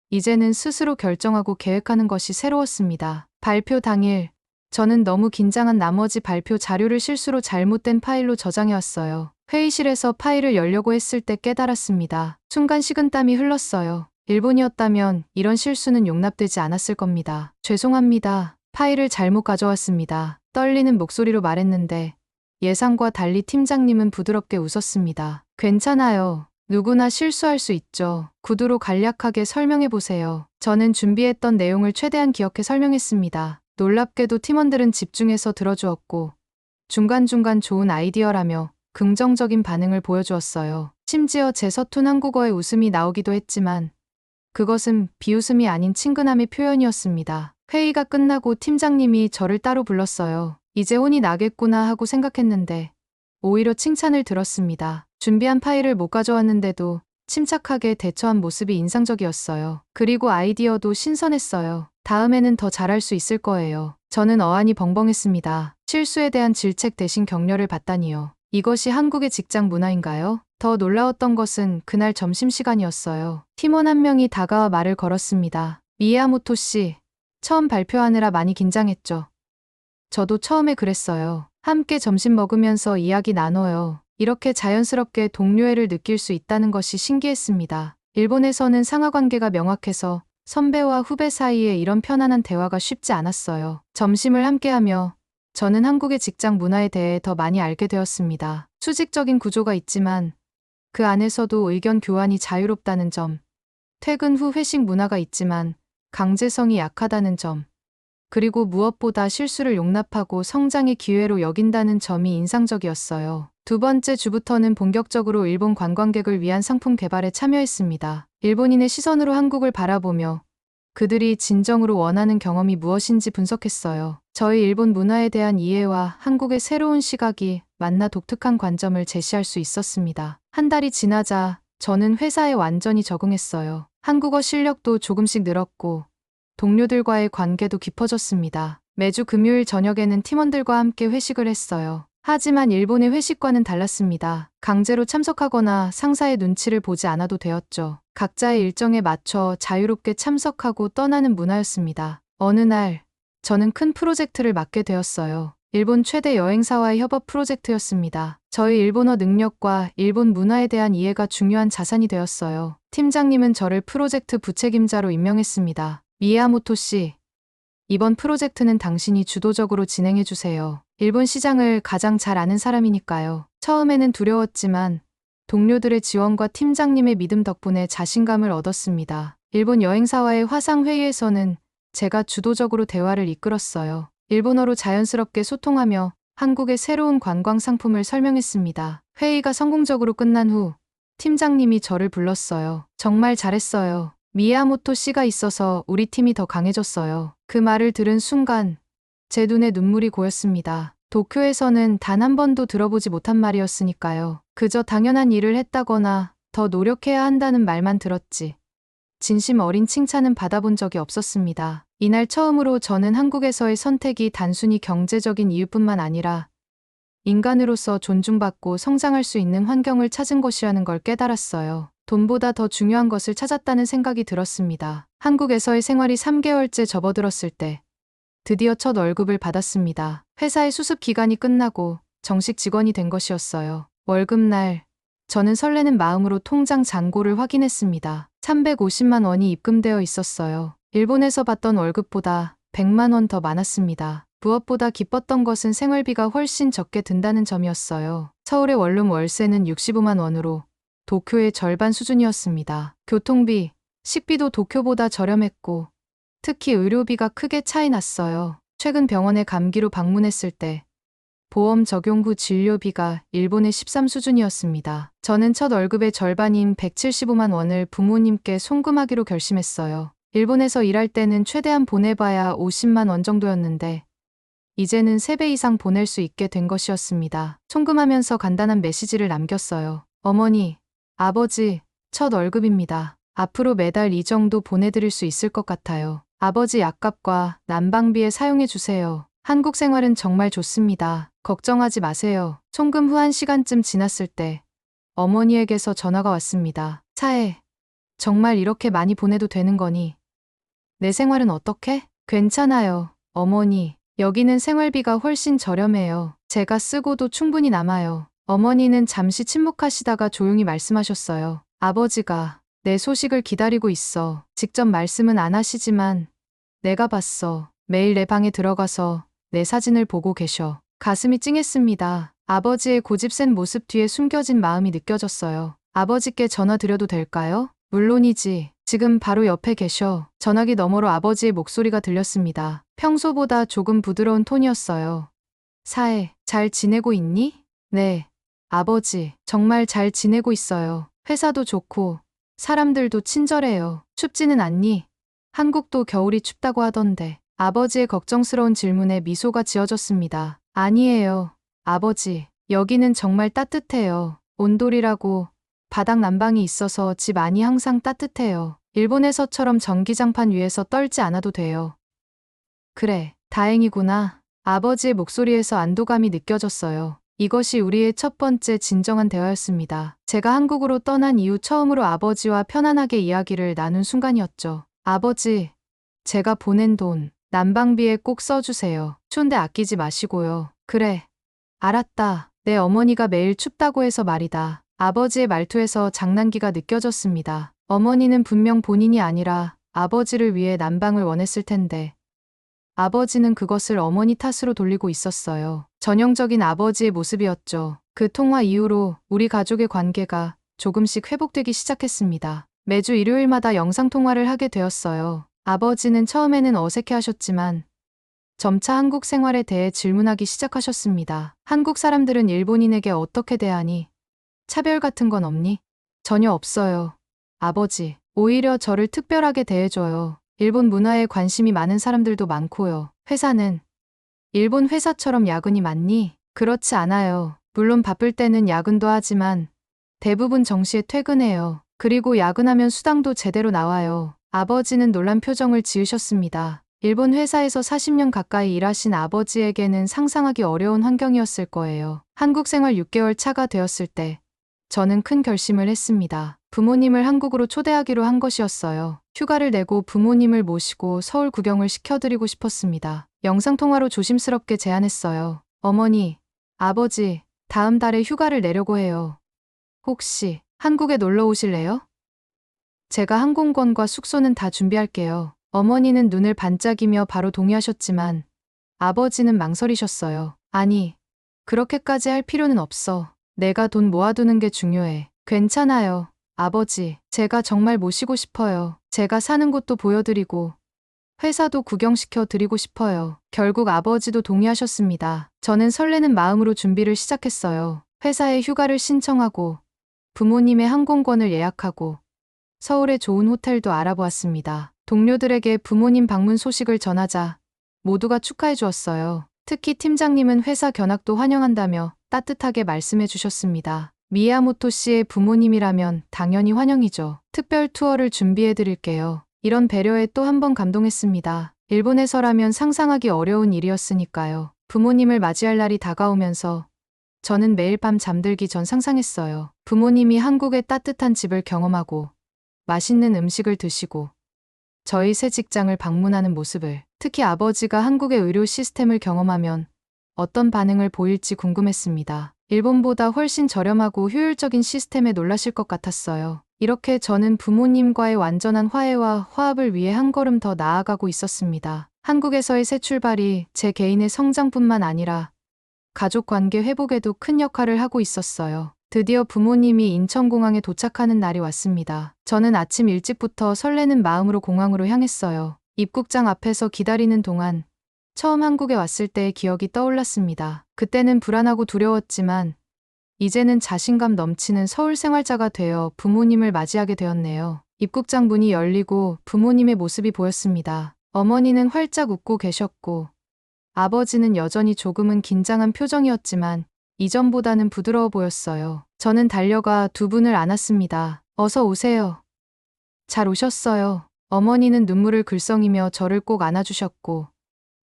이제는 스스로 결정하고 계획하는 것이 새로웠습니다. 발표 당일 저는 너무 긴장한 나머지 발표 자료를 실수로 잘못된 파일로 저장해왔어요. 회의실에서 파일을 열려고 했을 때 깨달았습니다. 순간 식은땀이 흘렀어요. 일본이었다면 이런 실수는 용납되지 않았을 겁니다. 죄송합니다. 파일을 잘못 가져왔습니다. 떨리는 목소리로 말했는데 예상과 달리 팀장님은 부드럽게 웃었습니다. 괜찮아요. 누구나 실수할 수 있죠. 구두로 간략하게 설명해 보세요. 저는 준비했던 내용을 최대한 기억해 설명했습니다. 놀랍게도 팀원들은 집중해서 들어주었고 중간중간 좋은 아이디어라며 긍정적인 반응을 보여주었어요. 심지어 제 서툰 한국어에 웃음이 나오기도 했지만 그것은 비웃음이 아닌 친근함의 표현이었습니다. 회의가 끝나고 팀장님이 저를 따로 불렀어요. 이제 혼이 나겠구나 하고 생각했는데 오히려 칭찬을 들었습니다. 준비한 파일을 못 가져왔는데도 침착하게 대처한 모습이 인상적이었어요. 그리고 아이디어도 신선했어요. 다음에는 더 잘할 수 있을 거예요. 저는 어안이 벙벙했습니다. 실수에 대한 질책 대신 격려를 받다니요. 이것이 한국의 직장 문화인가요? 더 놀라웠던 것은 그날 점심시간이었어요. 팀원 한 명이 다가와 말을 걸었습니다. 미야모토 씨, 처음 발표하느라 많이 긴장했죠? 저도 처음에 그랬어요. 함께 점심 먹으면서 이야기 나눠요. 이렇게 자연스럽게 동료애를 느낄 수 있다는 것이 신기했습니다. 일본에서는 상하관계가 명확해서 선배와 후배 사이에 이런 편안한 대화가 쉽지 않았어요. 점심을 함께하며 저는 한국의 직장 문화에 대해 더 많이 알게 되었습니다. 수직적인 구조가 있지만 그 안에서도 의견 교환이 자유롭다는 점, 퇴근 후 회식 문화가 있지만 강제성이 약하다는 점, 그리고 무엇보다 실수를 용납하고 성장의 기회로 여긴다는 점이 인상적이었어요. 두 번째 주부터는 본격적으로 일본 관광객을 위한 상품 개발에 참여했습니다. 일본인의 시선으로 한국을 바라보며 그들이 진정으로 원하는 경험이 무엇인지 분석했어요. 저희 일본 문화에 대한 이해와 한국의 새로운 시각이 만나 독특한 관점을 제시할 수 있었습니다. 한 달이 지나자 저는 회사에 완전히 적응했어요. 한국어 실력도 조금씩 늘었고 동료들과의 관계도 깊어졌습니다. 매주 금요일 저녁에는 팀원들과 함께 회식을 했어요. 하지만 일본의 회식과는 달랐습니다. 강제로 참석하거나 상사의 눈치를 보지 않아도 되었죠. 각자의 일정에 맞춰 자유롭게 참석하고 떠나는 문화였습니다. 어느 날 저는 큰 프로젝트를 맡게 되었어요. 일본 최대 여행사와의 협업 프로젝트였습니다. 저의 일본어 능력과 일본 문화에 대한 이해가 중요한 자산이 되었어요. 팀장님은 저를 프로젝트 부책임자로 임명했습니다. 미야모토 씨, 이번 프로젝트는 당신이 주도적으로 진행해 주세요. 일본 시장을 가장 잘 아는 사람이니까요. 처음에는 두려웠지만 동료들의 지원과 팀장님의 믿음 덕분에 자신감을 얻었습니다. 일본 여행사와의 화상회의에서는 제가 주도적으로 대화를 이끌었어요. 일본어로 자연스럽게 소통하며 한국의 새로운 관광 상품을 설명했습니다. 회의가 성공적으로 끝난 후 팀장님이 저를 불렀어요. 정말 잘했어요. 미야모토 씨가 있어서 우리 팀이 더 강해졌어요. 그 말을 들은 순간 제 눈에 눈물이 고였습니다. 도쿄에서는 단 한 번도 들어보지 못한 말이었으니까요. 그저 당연한 일을 했다거나 더 노력해야 한다는 말만 들었지. 진심 어린 칭찬은 받아본 적이 없었습니다. 이날 처음으로 저는 한국에서의 선택이 단순히 경제적인 이유뿐만 아니라 인간으로서 존중받고 성장할 수 있는 환경을 찾은 것이라는 걸 깨달았어요. 돈보다 더 중요한 것을 찾았다는 생각이 들었습니다. 한국에서의 생활이 3개월째 접어들었을 때 드디어 첫 월급을 받았습니다. 회사의 수습 기간이 끝나고 정식 직원이 된 것이었어요. 월급날 저는 설레는 마음으로 통장 잔고를 확인했습니다. 350만 원이 입금되어 있었어요. 일본에서 받던 월급보다 100만 원 더 많았습니다. 무엇보다 기뻤던 것은 생활비가 훨씬 적게 든다는 점이었어요. 서울의 원룸 월세는 65만 원으로 도쿄의 절반 수준이었습니다. 교통비, 식비도 도쿄보다 저렴했고 특히 의료비가 크게 차이 났어요. 최근 병원에 감기로 방문했을 때 보험 적용 후 진료비가 일본의 13 수준이었습니다. 저는 첫 월급의 절반인 175만 원을 부모님께 송금하기로 결심했어요. 일본에서 일할 때는 최대한 보내봐야 50만 원 정도였는데 이제는 3배 이상 보낼 수 있게 된 것이었습니다. 송금하면서 간단한 메시지를 남겼어요. 어머니, 아버지, 첫 월급입니다. 앞으로 매달 이 정도 보내드릴 수 있을 것 같아요. 아버지 약값과 난방비에 사용해 주세요. 한국 생활은 정말 좋습니다. 걱정하지 마세요. 송금 후 1시간쯤 지났을 때 어머니에게서 전화가 왔습니다. 차에 정말 이렇게 많이 보내도 되는 거니? 내 생활은 어떻게? 괜찮아요. 어머니, 여기는 생활비가 훨씬 저렴해요. 제가 쓰고도 충분히 남아요. 어머니는 잠시 침묵하시다가 조용히 말씀하셨어요. 아버지가 내 소식을 기다리고 있어. 직접 말씀은 안 하시지만 내가 봤어. 매일 내 방에 들어가서 내 사진을 보고 계셔. 가슴이 찡했습니다. 아버지의 고집센 모습 뒤에 숨겨진 마음이 느껴졌어요. 아버지께 전화 드려도 될까요? 물론이지. 지금 바로 옆에 계셔. 전화기 너머로 아버지의 목소리가 들렸습니다. 평소보다 조금 부드러운 톤이었어요. 사해, 잘 지내고 있니? 네. 아버지, 정말 잘 지내고 있어요. 회사도 좋고 사람들도 친절해요. 춥지는 않니? 한국도 겨울이 춥다고 하던데. 아버지의 걱정스러운 질문에 미소가 지어졌습니다. 아니에요. 아버지, 여기는 정말 따뜻해요. 온돌이라고 바닥 난방이 있어서 집 안이 항상 따뜻해요. 일본에서처럼 전기장판 위에서 떨지 않아도 돼요. 그래, 다행이구나. 아버지의 목소리에서 안도감이 느껴졌어요. 이것이 우리의 첫 번째 진정한 대화였습니다. 제가 한국으로 떠난 이후 처음으로 아버지와 편안하게 이야기를 나눈 순간이었죠. 아버지, 제가 보낸 돈, 난방비에 꼭 써주세요. 추운데 아끼지 마시고요. 그래, 알았다. 내 어머니가 매일 춥다고 해서 말이다. 아버지의 말투에서 장난기가 느껴졌습니다. 어머니는 분명 본인이 아니라 아버지를 위해 난방을 원했을 텐데 아버지는 그것을 어머니 탓으로 돌리고 있었어요. 전형적인 아버지의 모습이었죠. 그 통화 이후로 우리 가족의 관계가 조금씩 회복되기 시작했습니다. 매주 일요일마다 영상통화를 하게 되었어요. 아버지는 처음에는 어색해하셨지만 점차 한국 생활에 대해 질문하기 시작하셨습니다. 한국 사람들은 일본인에게 어떻게 대하니? 차별 같은 건 없니? 전혀 없어요. 아버지, 오히려 저를 특별하게 대해줘요. 일본 문화에 관심이 많은 사람들도 많고요. 회사는 일본 회사처럼 야근이 많니? 그렇지 않아요. 물론 바쁠 때는 야근도 하지만 대부분 정시에 퇴근해요. 그리고 야근하면 수당도 제대로 나와요. 아버지는 놀란 표정을 지으셨습니다. 일본 회사에서 40년 가까이 일하신 아버지에게는 상상하기 어려운 환경이었을 거예요. 한국 생활 6개월 차가 되었을 때 저는 큰 결심을 했습니다. 부모님을 한국으로 초대하기로 한 것이었어요. 휴가를 내고 부모님을 모시고 서울 구경을 시켜드리고 싶었습니다. 영상통화로 조심스럽게 제안했어요. 어머니, 아버지, 다음 달에 휴가를 내려고 해요. 혹시 한국에 놀러 오실래요? 제가 항공권과 숙소는 다 준비할게요. 어머니는 눈을 반짝이며 바로 동의하셨지만 아버지는 망설이셨어요. 아니, 그렇게까지 할 필요는 없어. 내가 돈 모아두는 게 중요해. 괜찮아요. 아버지, 제가 정말 모시고 싶어요. 제가 사는 곳도 보여드리고 회사도 구경시켜 드리고 싶어요. 결국 아버지도 동의하셨습니다. 저는 설레는 마음으로 준비를 시작했어요. 회사에 휴가를 신청하고 부모님의 항공권을 예약하고 서울에 좋은 호텔도 알아보았습니다. 동료들에게 부모님 방문 소식을 전하자 모두가 축하해 주었어요. 특히 팀장님은 회사 견학도 환영한다며 따뜻하게 말씀해 주셨습니다. 미야모토 씨의 부모님이라면 당연히 환영이죠. 특별 투어를 준비해 드릴게요. 이런 배려에 또 한 번 감동했습니다. 일본에서라면 상상하기 어려운 일이었으니까요. 부모님을 맞이할 날이 다가오면서 저는 매일 밤 잠들기 전 상상했어요. 부모님이 한국의 따뜻한 집을 경험하고 맛있는 음식을 드시고 저희 새 직장을 방문하는 모습을, 특히 아버지가 한국의 의료 시스템을 경험하면 어떤 반응을 보일지 궁금했습니다. 일본보다 훨씬 저렴하고 효율적인 시스템에 놀라실 것 같았어요. 이렇게 저는 부모님과의 완전한 화해와 화합을 위해 한 걸음 더 나아가고 있었습니다. 한국에서의 새 출발이 제 개인의 성장뿐만 아니라 가족 관계 회복에도 큰 역할을 하고 있었어요. 드디어 부모님이 인천공항에 도착하는 날이 왔습니다. 저는 아침 일찍부터 설레는 마음으로 공항으로 향했어요. 입국장 앞에서 기다리는 동안 처음 한국에 왔을 때의 기억이 떠올랐습니다. 그때는 불안하고 두려웠지만 이제는 자신감 넘치는 서울 생활자가 되어 부모님을 맞이하게 되었네요. 입국장 문이 열리고 부모님의 모습이 보였습니다. 어머니는 활짝 웃고 계셨고 아버지는 여전히 조금은 긴장한 표정이었지만 이전보다는 부드러워 보였어요. 저는 달려가 두 분을 안았습니다. 어서 오세요. 잘 오셨어요. 어머니는 눈물을 글썽이며 저를 꼭 안아주셨고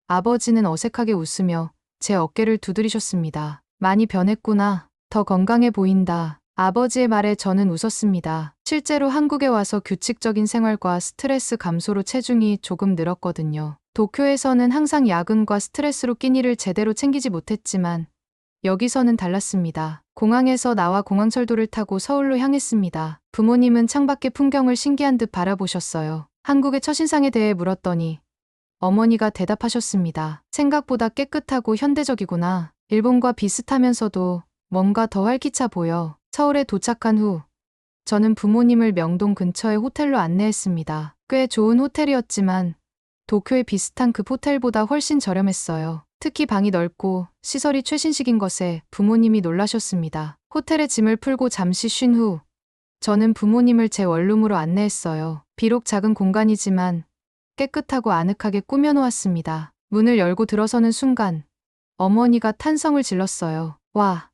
아버지는 어색하게 웃으며 제 어깨를 두드리셨습니다. 많이 변했구나. 더 건강해 보인다. 아버지의 말에 저는 웃었습니다. 실제로 한국에 와서 규칙적인 생활과 스트레스 감소로 체중이 조금 늘었거든요. 도쿄에서는 항상 야근과 스트레스로 끼니를 제대로 챙기지 못했지만 여기서는 달랐습니다. 공항에서 나와 공항철도를 타고 서울로 향했습니다. 부모님은 창밖의 풍경을 신기한 듯 바라보셨어요. 한국의 첫인상에 대해 물었더니 어머니가 대답하셨습니다. 생각보다 깨끗하고 현대적이구나. 일본과 비슷하면서도 뭔가 더 활기차 보여. 서울에 도착한 후 저는 부모님을 명동 근처의 호텔로 안내했습니다. 꽤 좋은 호텔이었지만 도쿄의 비슷한 급 호텔보다 훨씬 저렴했어요. 특히 방이 넓고 시설이 최신식인 것에 부모님이 놀라셨습니다. 호텔에 짐을 풀고 잠시 쉰 후 저는 부모님을 제 원룸으로 안내했어요. 비록 작은 공간이지만 깨끗하고 아늑하게 꾸며놓았습니다. 문을 열고 들어서는 순간 어머니가 탄성을 질렀어요. 와,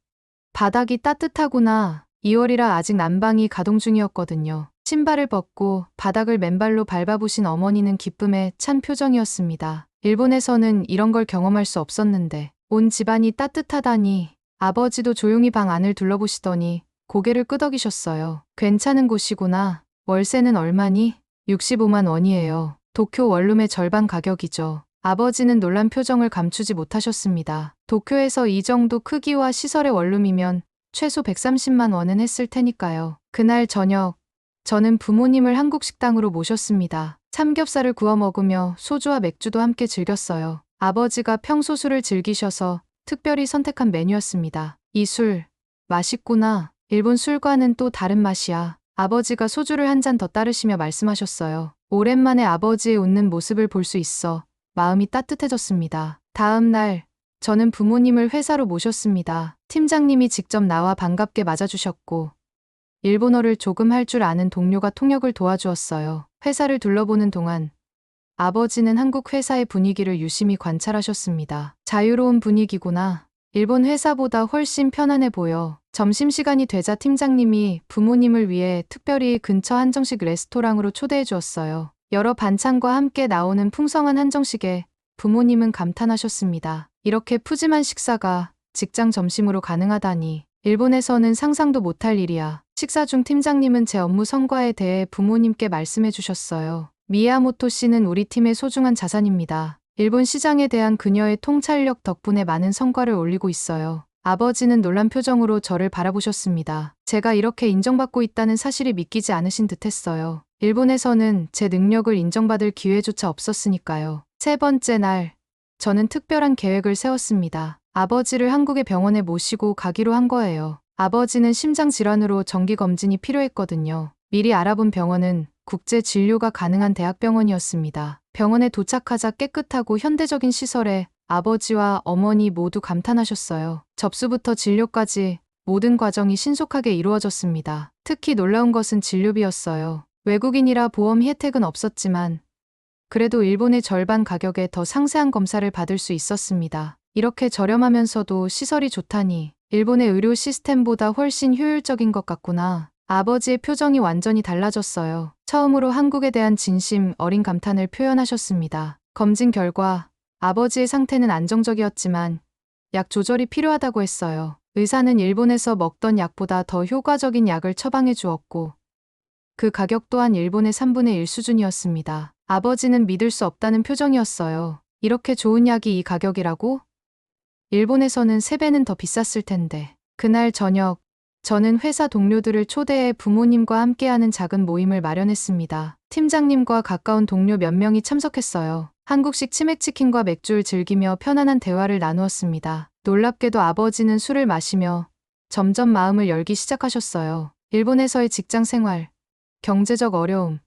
바닥이 따뜻하구나. 2월이라 아직 난방이 가동 중이었거든요. 신발을 벗고 바닥을 맨발로 밟아보신 어머니는 기쁨에 찬 표정이었습니다. 일본에서는 이런 걸 경험할 수 없었는데 온 집안이 따뜻하다니. 아버지도 조용히 방 안을 둘러보시더니 고개를 끄덕이셨어요. 괜찮은 곳이구나. 월세는 얼마니? 65만 원이에요. 도쿄 원룸의 절반 가격이죠. 아버지는 놀란 표정을 감추지 못하셨습니다. 도쿄에서 이 정도 크기와 시설의 원룸이면 최소 130만 원은 했을 테니까요. 그날 저녁 저는 부모님을 한국 식당으로 모셨습니다. 삼겹살을 구워 먹으며 소주와 맥주도 함께 즐겼어요. 아버지가 평소 술을 즐기셔서 특별히 선택한 메뉴였습니다. 이 술, 맛있구나. 일본 술과는 또 다른 맛이야. 아버지가 소주를 한 잔 더 따르시며 말씀하셨어요. 오랜만에 아버지의 웃는 모습을 볼 수 있어 마음이 따뜻해졌습니다. 다음 날 저는 부모님을 회사로 모셨습니다. 팀장님이 직접 나와 반갑게 맞아주셨고 일본어를 조금 할 줄 아는 동료가 통역을 도와주었어요. 회사를 둘러보는 동안 아버지는 한국 회사의 분위기를 유심히 관찰하셨습니다. 자유로운 분위기구나. 일본 회사보다 훨씬 편안해 보여. 점심시간이 되자 팀장님이 부모님을 위해 특별히 근처 한정식 레스토랑으로 초대해 주었어요. 여러 반찬과 함께 나오는 풍성한 한정식에 부모님은 감탄하셨습니다. 이렇게 푸짐한 식사가 직장 점심으로 가능하다니. 일본에서는 상상도 못할 일이야. 식사 중 팀장님은 제 업무 성과에 대해 부모님께 말씀해 주셨어요. 미야모토 씨는 우리 팀의 소중한 자산입니다. 일본 시장에 대한 그녀의 통찰력 덕분에 많은 성과를 올리고 있어요. 아버지는 놀란 표정으로 저를 바라보셨습니다. 제가 이렇게 인정받고 있다는 사실이 믿기지 않으신 듯했어요. 일본에서는 제 능력을 인정받을 기회조차 없었으니까요. 세 번째 날, 저는 특별한 계획을 세웠습니다. 아버지를 한국의 병원에 모시고 가기로 한 거예요. 아버지는 심장질환으로 정기검진이 필요했거든요. 미리 알아본 병원은 국제 진료가 가능한 대학병원이었습니다. 병원에 도착하자 깨끗하고 현대적인 시설에 아버지와 어머니 모두 감탄하셨어요. 접수부터 진료까지 모든 과정이 신속하게 이루어졌습니다. 특히 놀라운 것은 진료비였어요. 외국인이라 보험 혜택은 없었지만 그래도 일본의 절반 가격에 더 상세한 검사를 받을 수 있었습니다. 이렇게 저렴하면서도 시설이 좋다니 일본의 의료 시스템보다 훨씬 효율적인 것 같구나. 아버지의 표정이 완전히 달라졌어요. 처음으로 한국에 대한 진심 어린 감탄을 표현하셨습니다. 검진 결과 아버지의 상태는 안정적이었지만 약 조절이 필요하다고 했어요. 의사는 일본에서 먹던 약보다 더 효과적인 약을 처방해 주었고 그 가격 또한 일본의 3분의 1 수준이었습니다. 아버지는 믿을 수 없다는 표정이었어요. 이렇게 좋은 약이 이 가격이라고? 일본에서는 3배는 더 비쌌을 텐데. 그날 저녁, 저는 회사 동료들을 초대해 부모님과 함께하는 작은 모임을 마련했습니다. 팀장님과 가까운 동료 몇 명이 참석했어요. 한국식 치맥치킨과 맥주를 즐기며 편안한 대화를 나누었습니다. 놀랍게도 아버지는 술을 마시며 점점 마음을 열기 시작하셨어요. 일본에서의 직장 생활, 경제적 어려움,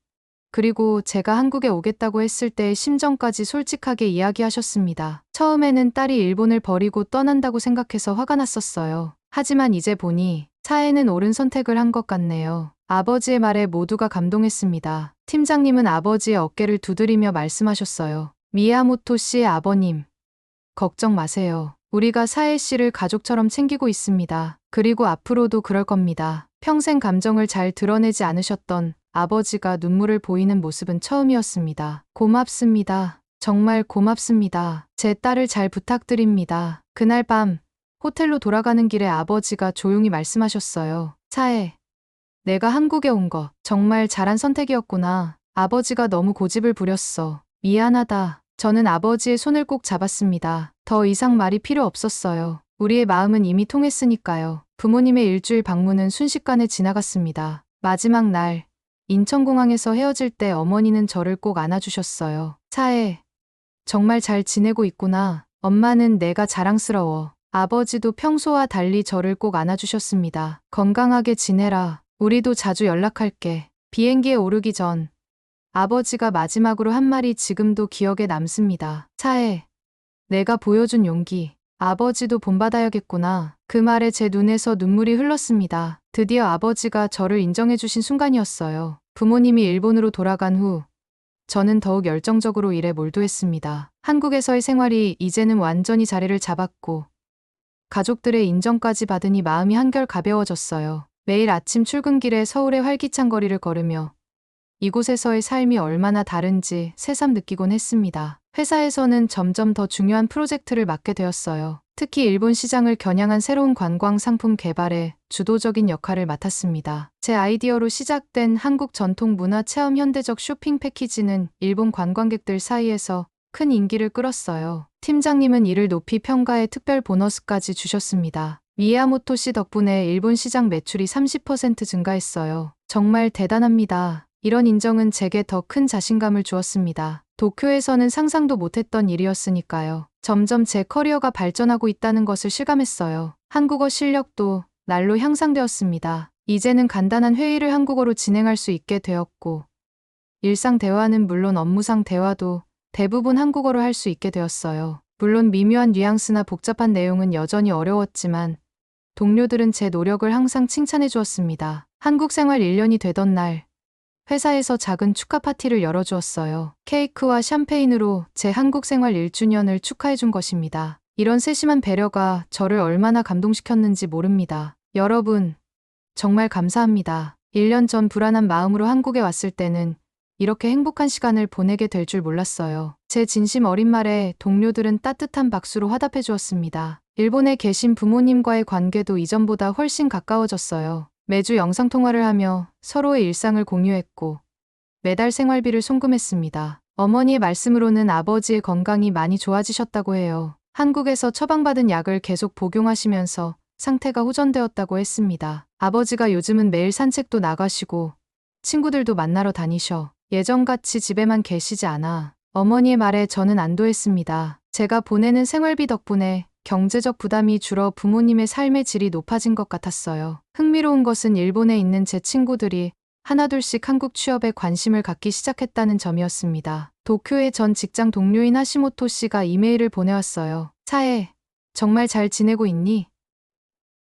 그리고 제가 한국에 오겠다고 했을 때의 심정까지 솔직하게 이야기하셨습니다. 처음에는 딸이 일본을 버리고 떠난다고 생각해서 화가 났었어요. 하지만 이제 보니 차에는 옳은 선택을 한 것 같네요. 아버지의 말에 모두가 감동했습니다. 팀장님은 아버지의 어깨를 두드리며 말씀하셨어요. 미야모토 씨의 아버님, 걱정 마세요. 우리가 사에 씨를 가족처럼 챙기고 있습니다. 그리고 앞으로도 그럴 겁니다. 평생 감정을 잘 드러내지 않으셨던 아버지가 눈물을 보이는 모습은 처음이었습니다. 고맙습니다. 정말 고맙습니다. 제 딸을 잘 부탁드립니다. 그날 밤 호텔로 돌아가는 길에 아버지가 조용히 말씀하셨어요. 차에, 내가 한국에 온 거 정말 잘한 선택이었구나. 아버지가 너무 고집을 부렸어. 미안하다. 저는 아버지의 손을 꼭 잡았습니다. 더 이상 말이 필요 없었어요. 우리의 마음은 이미 통했으니까요. 부모님의 일주일 방문은 순식간에 지나갔습니다. 마지막 날, 인천공항에서 헤어질 때 어머니는 저를 꼭 안아주셨어요. 차에, 정말 잘 지내고 있구나. 엄마는 내가 자랑스러워. 아버지도 평소와 달리 저를 꼭 안아주셨습니다. 건강하게 지내라. 우리도 자주 연락할게. 비행기에 오르기 전 아버지가 마지막으로 한 말이 지금도 기억에 남습니다. 차에, 내가 보여준 용기. 아버지도 본받아야겠구나. 그 말에 제 눈에서 눈물이 흘렀습니다. 드디어 아버지가 저를 인정해주신 순간이었어요. 부모님이 일본으로 돌아간 후 저는 더욱 열정적으로 일에 몰두했습니다. 한국에서의 생활이 이제는 완전히 자리를 잡았고 가족들의 인정까지 받으니 마음이 한결 가벼워졌어요. 매일 아침 출근길에 서울의 활기찬 거리를 걸으며 이곳에서의 삶이 얼마나 다른지 새삼 느끼곤 했습니다. 회사에서는 점점 더 중요한 프로젝트를 맡게 되었어요. 특히 일본 시장을 겨냥한 새로운 관광 상품 개발에 주도적인 역할을 맡았습니다. 제 아이디어로 시작된 한국 전통 문화 체험 현대적 쇼핑 패키지는 일본 관광객들 사이에서 큰 인기를 끌었어요. 팀장님은 이를 높이 평가해 특별 보너스까지 주셨습니다. 미야모토 씨 덕분에 일본 시장 매출이 30% 증가했어요. 정말 대단합니다. 이런 인정은 제게 더 큰 자신감을 주었습니다. 도쿄에서는 상상도 못했던 일이었으니까요. 점점 제 커리어가 발전하고 있다는 것을 실감했어요. 한국어 실력도 날로 향상되었습니다. 이제는 간단한 회의를 한국어로 진행할 수 있게 되었고 일상 대화는 물론 업무상 대화도 대부분 한국어로 할 수 있게 되었어요. 물론 미묘한 뉘앙스나 복잡한 내용은 여전히 어려웠지만 동료들은 제 노력을 항상 칭찬해 주었습니다. 한국 생활 1년이 되던 날 회사에서 작은 축하 파티를 열어주었어요. 케이크와 샴페인으로 제 한국 생활 1주년을 축하해준 것입니다. 이런 세심한 배려가 저를 얼마나 감동시켰는지 모릅니다. 여러분, 정말 감사합니다. 1년 전 불안한 마음으로 한국에 왔을 때는 이렇게 행복한 시간을 보내게 될 줄 몰랐어요. 제 진심 어린 말에 동료들은 따뜻한 박수로 화답해 주었습니다. 일본에 계신 부모님과의 관계도 이전보다 훨씬 가까워졌어요. 매주 영상통화를 하며 서로의 일상을 공유했고 매달 생활비를 송금했습니다. 어머니의 말씀으로는 아버지의 건강이 많이 좋아지셨다고 해요. 한국에서 처방받은 약을 계속 복용하시면서 상태가 호전되었다고 했습니다. 아버지가 요즘은 매일 산책도 나가시고 친구들도 만나러 다니셔 예전같이 집에만 계시지 않아. 어머니의 말에 저는 안도했습니다. 제가 보내는 생활비 덕분에 경제적 부담이 줄어 부모님의 삶의 질이 높아진 것 같았어요. 흥미로운 것은 일본에 있는 제 친구들이 하나둘씩 한국 취업에 관심을 갖기 시작했다는 점이었습니다. 도쿄의 전 직장 동료인 하시모토 씨가 이메일을 보내왔어요. 사해, 정말 잘 지내고 있니?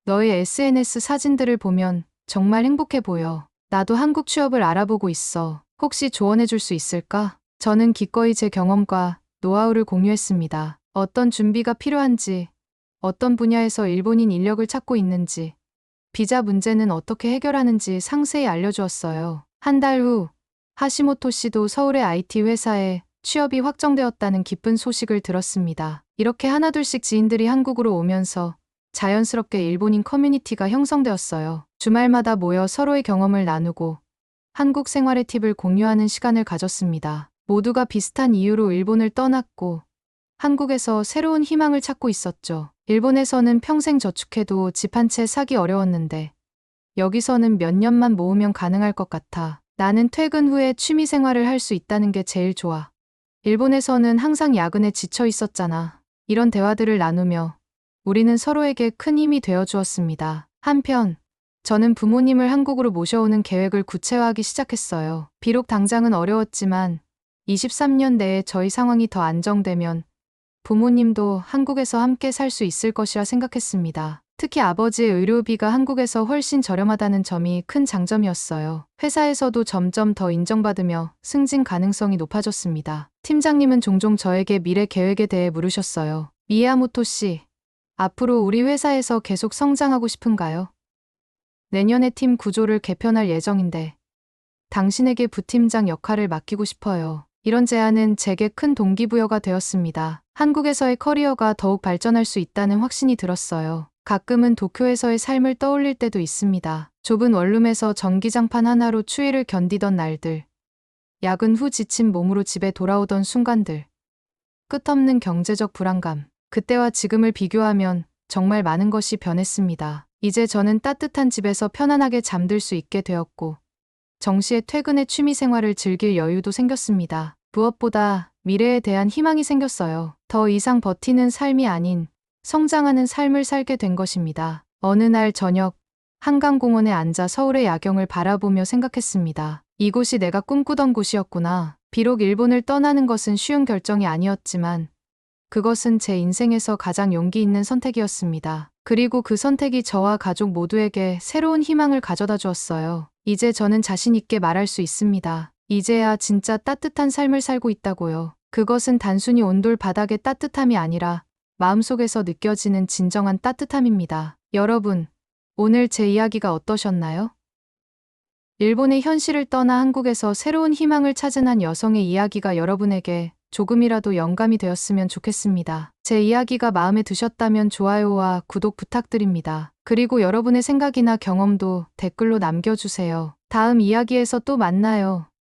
너의 SNS 사진들을 보면 정말 행복해 보여. 나도 한국 취업을 알아보고 있어. 혹시 조언해 줄 수 있을까? 저는 기꺼이 제 경험과 노하우를 공유했습니다. 어떤 준비가 필요한지, 어떤 분야에서 일본인 인력을 찾고 있는지, 비자 문제는 어떻게 해결하는지 상세히 알려주었어요. 한 달 후, 하시모토 씨도 서울의 IT 회사에 취업이 확정되었다는 기쁜 소식을 들었습니다. 이렇게 하나둘씩 지인들이 한국으로 오면서 자연스럽게 일본인 커뮤니티가 형성되었어요. 주말마다 모여 서로의 경험을 나누고 한국 생활의 팁을 공유하는 시간을 가졌습니다. 모두가 비슷한 이유로 일본을 떠났고 한국에서 새로운 희망을 찾고 있었죠. 일본에서는 평생 저축해도 집 한 채 사기 어려웠는데 여기서는 몇 년만 모으면 가능할 것 같아. 나는 퇴근 후에 취미 생활을 할 수 있다는 게 제일 좋아. 일본에서는 항상 야근에 지쳐 있었잖아. 이런 대화들을 나누며 우리는 서로에게 큰 힘이 되어 주었습니다. 한편 저는 부모님을 한국으로 모셔오는 계획을 구체화하기 시작했어요. 비록 당장은 어려웠지만 23년 내에 저희 상황이 더 안정되면 부모님도 한국에서 함께 살 수 있을 것이라 생각했습니다. 특히 아버지의 의료비가 한국에서 훨씬 저렴하다는 점이 큰 장점이었어요. 회사에서도 점점 더 인정받으며 승진 가능성이 높아졌습니다. 팀장님은 종종 저에게 미래 계획에 대해 물으셨어요. 미야모토 씨, 앞으로 우리 회사에서 계속 성장하고 싶은가요? 내년에 팀 구조를 개편할 예정인데 당신에게 부팀장 역할을 맡기고 싶어요. 이런 제안은 제게 큰 동기부여가 되었습니다. 한국에서의 커리어가 더욱 발전할 수 있다는 확신이 들었어요. 가끔은 도쿄에서의 삶을 떠올릴 때도 있습니다. 좁은 원룸에서 전기장판 하나로 추위를 견디던 날들, 야근 후 지친 몸으로 집에 돌아오던 순간들, 끝없는 경제적 불안감, 그때와 지금을 비교하면 정말 많은 것이 변했습니다. 이제 저는 따뜻한 집에서 편안하게 잠들 수 있게 되었고 정시에 퇴근해 취미 생활을 즐길 여유도 생겼습니다. 무엇보다 미래에 대한 희망이 생겼어요. 더 이상 버티는 삶이 아닌 성장하는 삶을 살게 된 것입니다. 어느 날 저녁 한강공원에 앉아 서울의 야경을 바라보며 생각했습니다. 이곳이 내가 꿈꾸던 곳이었구나. 비록 일본을 떠나는 것은 쉬운 결정이 아니었지만 그것은 제 인생에서 가장 용기 있는 선택이었습니다. 그리고 그 선택이 저와 가족 모두에게 새로운 희망을 가져다 주었어요. 이제 저는 자신 있게 말할 수 있습니다. 이제야 진짜 따뜻한 삶을 살고 있다고요. 그것은 단순히 온돌 바닥의 따뜻함이 아니라 마음속에서 느껴지는 진정한 따뜻함입니다. 여러분, 오늘 제 이야기가 어떠셨나요? 일본의 현실을 떠나 한국에서 새로운 희망을 찾은 한 여성의 이야기가 여러분에게 조금이라도 영감이 되었으면 좋겠습니다. 제 이야기가 마음에 드셨다면 좋아요와 구독 부탁드립니다. 그리고 여러분의 생각이나 경험도 댓글로 남겨주세요. 다음 이야기에서 또 만나요.